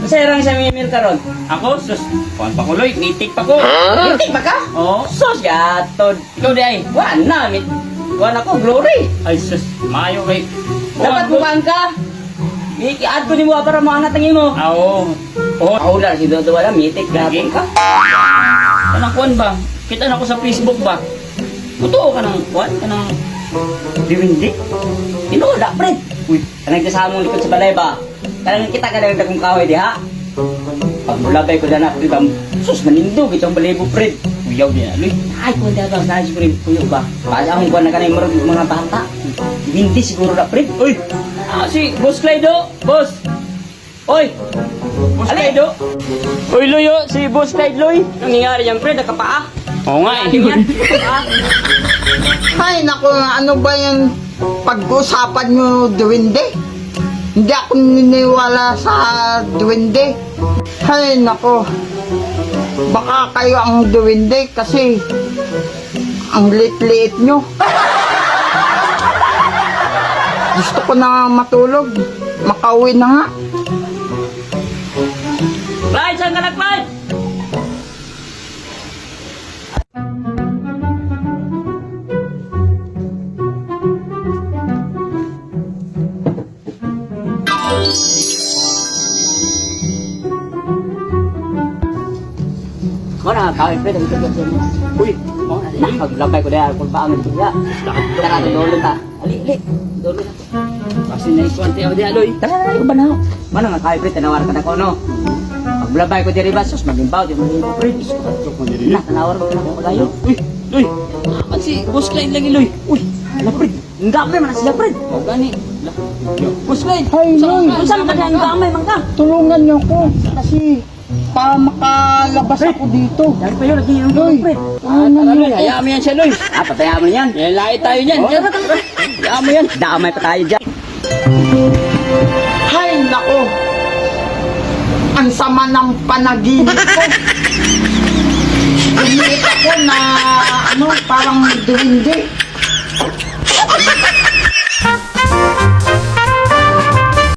Masayarang siya mimil karon. Ako, sus, kuhan pa ko, Loy. Mitik pa ko. Hindi ba ka? Oo. Sos, gatod. Ikaw di ay. Wala, wala ko, glory. Ay, sus, mayo kay. Dapat bukaan ka. Add ko ni mo para mga natangin mo. Oo. Oo. Ako na, si Dodo wala, mitik, gapon ka. Kanang kuhan ba? Kita na ko sa Facebook ba? Totoo ka ng kuwan, ka ng diwindi. Inola, Fred. Uy, kanang kasama mong likod sa balay ba? Kanang kita ka lang kung kahoy di ha? Pag mulabay ko na Fred, sus, manindog itong balibo, Fred. Uyaw din, Loy. Ay, kung di ba, nais ko rin kuyo ba? Para akong kuwan na ka na yung mga bata. Hindi siguro na, Fred. Uy! Si Boss Clydo, boss. Oy, Boss Ali. Kaido? Uy, Loy, si Boss Clyde, Loy. Nangyayari yan, Fred, nakapaa. Oo nga eh. Yan, nakapaa. Ay, naku, ano ba yung pag-usapan nyo, duwende? Hindi ako niniwala sa duwende. Ay, naku, baka kayo ang duwende kasi ang liit-liit nyo. Gusto ko na matulog. Makauwi na nga. Clyde, saan ka na, Clyde? Mana kawin Fred ang tugas mo. Uy, mo na paglabay ko dahil kung paano ito ya. Tara na dolo ta. Ali, dolo na. Kasi naikuan tayo di, Loy. Tara, iba na. Mana nga kawin Fred tanawar ka na ko no. Paglabay ko diri ba sus magimbaw di mo Fred. Na tanawar mo na ko layo. Uy! Loy! At si Boss Clyde lagi, Loy. Uy, ala Fred. Ngamay man sila Fred. O gani. Boss Clyde! Ay, Loy, Saan ka na ngamay man ka? tulungan nyo ko. Kasi para makalabas ako dito. Dahil pa yun, naging Loy, Fred. tulungan Tara, nyo Loy. ko. Hayaan mo yan siya, Loy. Patayaan mo yan. Yan, lahi tayo niyan. Oh, Yan. tara, tara. Hayaan mo yan. Damay pa tayo dyan. Hay, nako. Ang sama ng panaginip ko. Umiit ako na, parang duwindi.